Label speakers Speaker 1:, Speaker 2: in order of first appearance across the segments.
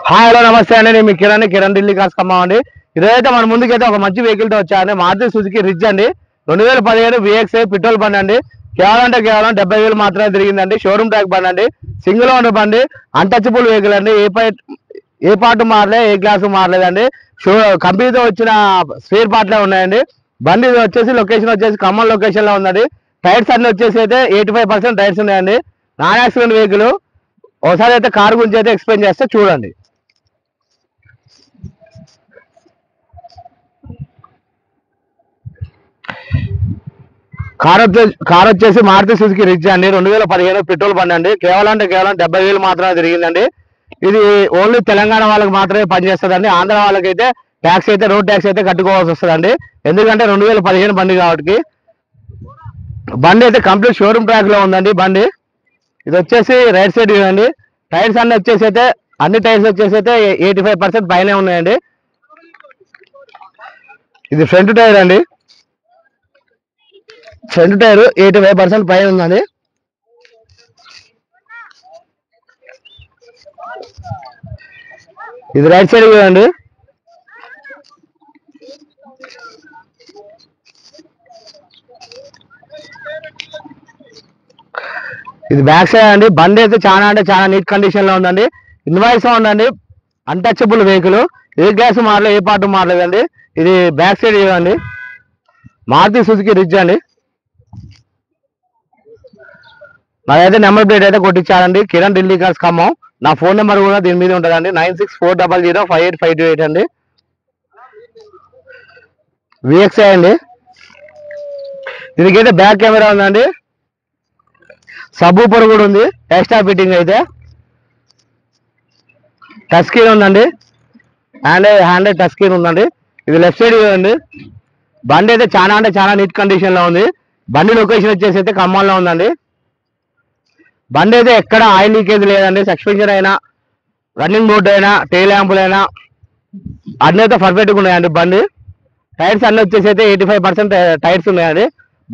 Speaker 1: Hi hello నమస్తే అండి. నేను మీ కిరణ్ ఢిల్లీ కార్స్ ఖమ్మం అండి. ఇదైతే మన ముందుకైతే ఒక మంచి వెహికల్ తో వచ్చాయండి. మారుతి సుజుకి రిజ్ అండి. 2015 VXI పెట్రోల్ బండి అండి. కేవలం అంటే కేవలం 70,000 మాత్రమే తిరిగిందండి. షోరూమ్ ట్రాక్ బండి అండి. సింగిల్ ఓనర్ బండి, అన్టచబుల్ వెహికల్ అండి. ఏ పార్ట్ మారలే, ఏ గ్లాసు మారలేదండి. కంపెనీతో వచ్చిన స్పేర్ పార్ట్లే ఉన్నాయండి. బండి లొకేషన్ వచ్చేసి ఖమ్మం లొకేషన్ లో ఉందండి. టైర్స్ అన్ని వచ్చేసి అయితే 85% టైర్స్ ఉన్నాయండి. Non accident vehicle. ఒకసారి అయితే కార్ గురించి అయితే ఎక్స్ప్లెయిన్ చేస్తే చూడండి. కార్ వచ్చేసి మారుతి సుజుకి రిజ్ అండి. 2015 పెట్రోల్ బండి అండి. కేవలం అంటే కేవలం 70,000 మాత్రమే తిరిగిందండి. ఇది ఓన్లీ తెలంగాణ వాళ్ళకి మాత్రమే పనిచేస్తుందండి. ఆంధ్ర వాళ్ళకైతే ట్యాక్స్ అయితే రోడ్ ట్యాక్స్ అయితే కట్టుకోవాల్సి వస్తుందండి. ఎందుకంటే 2015 బండి కాబట్టి. బండి అయితే కంప్లీట్ షోరూమ్ ట్రాక్ లో ఉందండి. బండి ఇది వచ్చేసి రైట్ సైడ్ అండి. టైర్స్ అన్ని వచ్చేసి అయితే అన్ని టైర్స్ వచ్చేసి అయితే 85% పైనే ఉన్నాయండి. ఇది ఫ్రంట్ టైర్ అండి. ఫ్రంట్ టైర్ 85% పైన ఉందండి. ఇది రైట్ సైడ్ అండి. ఇది బ్యాక్ సైడ్ అండి. బండి అయితే చాలా అంటే చాలా నీట్ కండిషన్ లో ఉందండి. ఇన్వాయిస్ ఉందండి. Untouchable vehicle. ఏ గ్యాస్ మారలేదు, ఏ పార్ట్ మారలేదండి. ఇది బ్యాక్ సైడ్ అండి. మారుతి సుజుకి రిజ్ అండి. నాదైతే నెంబర్ ప్లేట్ అయితే కొట్టించాలండి. కిరణ్ ఢిల్లీ కార్స్ ఖమ్మం. నా ఫోన్ నెంబర్ కూడా దీని మీద ఉంటుందండి. 9640058528 అండి. VXI అండి. దీనికైతే బ్యాక్ కెమెరా ఉందండి. సబ్ ఊపర్ కూడా ఉంది. ఎక్స్ట్రా ఫిట్టింగ్ అయితే టచ్ స్క్రీన్ ఉందండి. హ్యాండ్ టచ్ స్క్రీన్ ఉందండి. ఇది లెఫ్ట్ సైడ్ అండి. బండి అయితే చాలా అంటే చాలా నీట్ కండిషన్ లో ఉంది. బండి లొకేషన్ వచ్చేసి అయితే ఖమ్మంలో ఉందండి. బండి అయితే ఎక్కడ ఆయిల్ లీకేజ్ లేదండి. సస్పెన్షన్ అయినా, రన్నింగ్ బోర్డు అయినా, టైల్ ల్యాంపులు అయినా అన్నీ అయితే పర్ఫెక్ట్గా ఉన్నాయండి. బండి టైర్స్ అన్ని వచ్చేసి అయితే 85% టైర్స్ ఉన్నాయండి.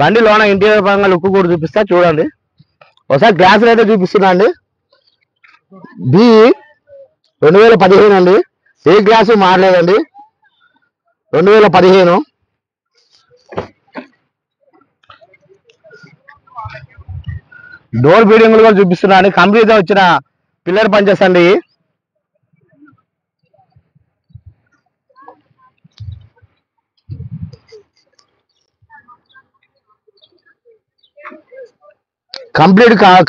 Speaker 1: బండి లోన ఇంటీరియర్ పరంగా లుక్ కూడా చూపిస్తా చూడండి. ఒకసారి గ్లాసులు అయితే చూపిస్తున్నా అండి. బి 2015 అండి. ఏ గ్లాసు మారలేదండి. 2015 డోర్ బీడింగ్లు కూడా చూపిస్తున్నా అండి. కంపెనీతో వచ్చిన పిల్లర్ పంచెస్ అండి.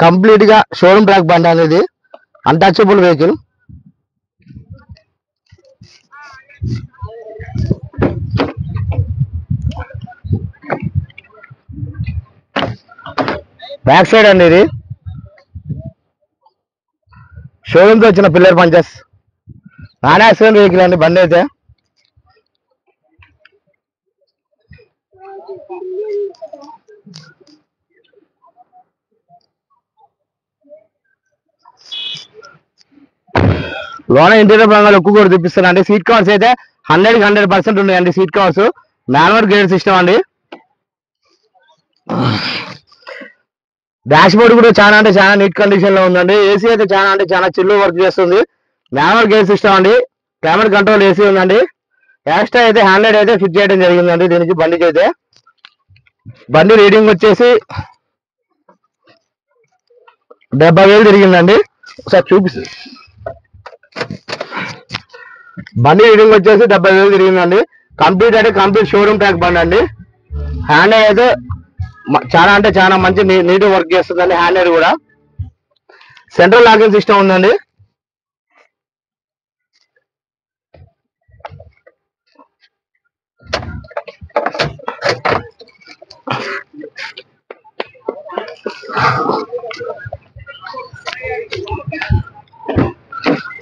Speaker 1: కంప్లీట్ గా షోరూమ్ ట్రాక్ బండి అనేది. Untouchable vehicle. బ్యాక్ సైడ్ అండి. ఇది షోరూమ్ తో వచ్చిన pillar punches. Non accident vehicle అండి బండి అయితే. లోన ఇంటీరియర్ పరంగా లుక్ కూడా చూపిస్తున్నాండి. సీట్ కవర్స్ అయితే 100% ఉన్నాయండి. Seat covers manual gear system అండి. డాష్ బోర్డ్ కూడా చాలా అంటే చాలా నీట్ కండిషన్ లో ఉందండి. ఏసీ అయితే చాలా అంటే చాలా చిల్లు వర్క్ చేస్తుంది. మాన్యువల్ గేర్ సిస్టమ్ అండి. క్లైమేట్ కంట్రోల్ ఏసీ ఉందండి. ఎక్స్ట్రా అయితే హ్యాండ్లైట్ అయితే ఫిట్ చేయడం జరిగిందండి. దీనికి బండికి అయితే బండి రీడింగ్ వచ్చేసి 70,000 తిరిగిందండి. ఒకసారి చూపిస్తుంది. బండి రీడింగ్ వచ్చేసి 70,000 తిరిగిందండి. కంప్లీట్ అంటే కంప్లీట్ షోరూమ్ ట్రాక్ బండి అండి. హ్యాండ్ అయితే చాలా అంటే చాలా మంచి నీట్ వర్క్ చేస్తుందండి. హ్యాండ్ కూడా సెంట్రల్ లాకింగ్ సిస్టమ్ ఉందండి.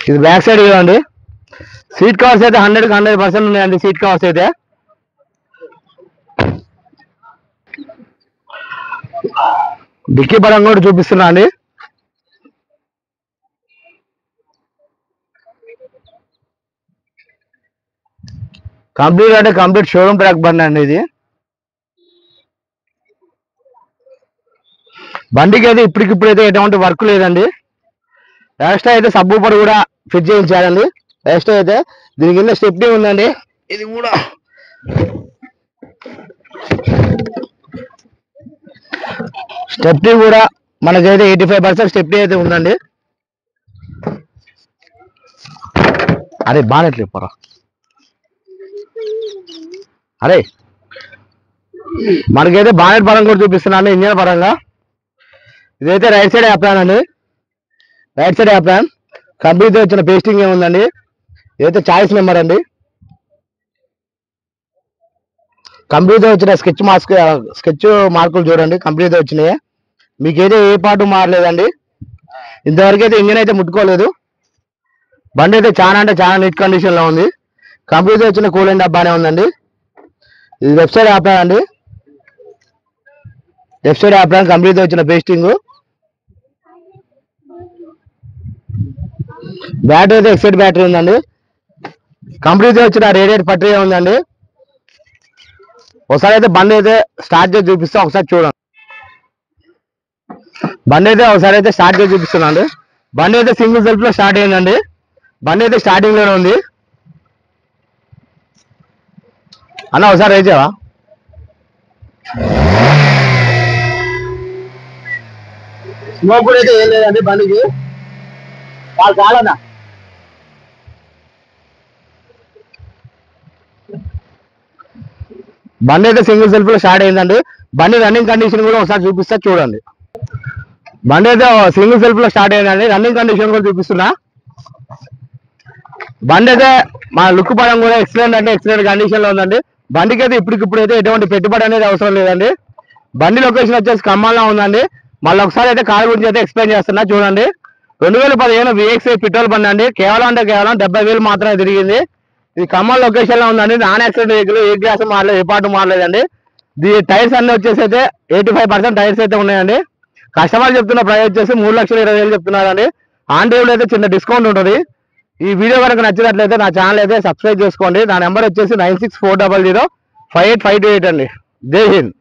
Speaker 1: ఇది బ్యాక్ సైడ్ ఇవ్వండి. సీట్ కవర్స్ అయితే 100% ఉన్నాయండి. సీట్ కవర్స్ అయితే డిక్కీ పరంగా కూడా చూపిస్తున్నా అండి. కంప్లీట్ అంటే కంప్లీట్ షోరూమ్ ట్రాక్ బండి అండి. ఇది బండికి అయితే ఇప్పటికిప్పుడు అయితే ఎటువంటి వర్క్ లేదండి. ఎక్స్ట్రా అయితే సబ్ ఊపర్ కూడా ఫిట్ చేయించాలండి. నెక్స్ట్ అయితే దీని కింద స్టెప్నీ ఉందండి, ఇది కూడా స్టెప్నీ కూడా మనకైతే 85% స్టెప్నీ అయితే ఉందండి. అరే బానెట్లు చెప్పరా అరే, మనకైతే బానెట్ పరంగా కూడా చూపిస్తున్నాను ఇంజన్ పరంగా. ఇదైతే రైట్ సైడ్ యాప్రాన్ అండి, రైట్ సైడ్ యాప్రాన్. కంపెనీతో వచ్చిన పేస్టింగ్ ఏముందండి, ఇదైతే చాయిస్ నెంబర్ అండి. కంపెనీతో వచ్చిన స్కెచ్ మార్కులు చూడండి, కంపెనీతో వచ్చినాయి. మీకైతే ఏ పాటు మారలేదండి, ఇంతవరకు అయితే ఇంజన్ అయితే ముట్టుకోలేదు. బండి అయితే చాలా అంటే చాలా నీట్ కండిషన్లో ఉంది. కంపెనీతో వచ్చిన కూలెంట్ డబ్బానే ఉందండి. ఇది లెఫ్ట్ సైడ్ యాప్రాన్ అండి, లెఫ్ట్ సైడ్ యాప్రాన్ కంపెనీతో వచ్చిన పేస్టింగ్. బ్యాటరీ అయితే ఎక్సైడ్ బ్యాటరీ ఉందండి. కంపెనీతో వచ్చిన రేడియేటర్ పట్టీ ఉందండి. ఒకసారి అయితే బండి అయితే స్టార్ట్ చేసి చూపిస్తాం, ఒకసారి చూడండి. బండి అయితే ఒకసారి అయితే స్టార్ట్ చేసి చూపిస్తున్నాండి. బండి అయితే సింగిల్ సెల్ఫ్ లో స్టార్ట్ అయిందండి. బండి అయితే స్టార్టింగ్ లోనే ఉంది. అన్న ఒకసారి వేసావా? స్మోక్ కూడా అయితే ఏం లేదండి బండికి, చాలన్నా. బండి అయితే సింగిల్ సెల్ఫ్ లో స్టార్ట్ అయిందండి. బండి రన్నింగ్ కండిషన్ కూడా ఒకసారి చూపిస్తా చూడండి. బండి అయితే సింగిల్ సెల్ఫ్ లో స్టార్ట్ అయిందండి, రన్నింగ్ కండిషన్ కూడా చూపిస్తున్నా. బండి అయితే మన లుక్ పరంగా కూడా ఎక్సలెంట్ అంటే ఎక్సలెంట్ కండిషన్ లో ఉందండి. బండికి అయితే ఇప్పటికిప్పుడు అయితే ఎటువంటి పెట్టుబడి అనేది అవసరం లేదండి. బండి లొకేషన్ వచ్చేసి ఖమ్మంలో ఉందండి. మళ్ళీ ఒకసారి అయితే కార్ గురించి అయితే ఎక్స్ప్లెయిన్ చేస్తున్నా చూడండి. 2015 VX పెట్రోల్ బండి అండి. కేవలం అంటే కేవలం 70,000 మాత్రమే తిరిగింది. ఇది ఖమ్మం లొకేషన్ లో ఉందండి. నాన్ యాక్సిడెంట్ వెహికల్, ఏ గ్లాస్ మారలేదు, ఏ పాటు మారలేదండి. దీని టైర్స్ అన్ని వచ్చేసి అయితే 85% టైర్స్ అయితే ఉన్నాయండి. కస్టమర్ చెప్తున్న ప్రైస్ వచ్చేసి 3,20,000 చెప్తున్నారండి. ఆన్ టేబుల్ అయితే చిన్న డిస్కౌంట్ ఉంటుంది. ఈ వీడియో కనుక నచ్చినట్లయితే నా ఛానల్ అయితే సబ్స్క్రైబ్ చేసుకోండి. నా నెంబర్ వచ్చేసి 9640058528 అండి. జై హింద్.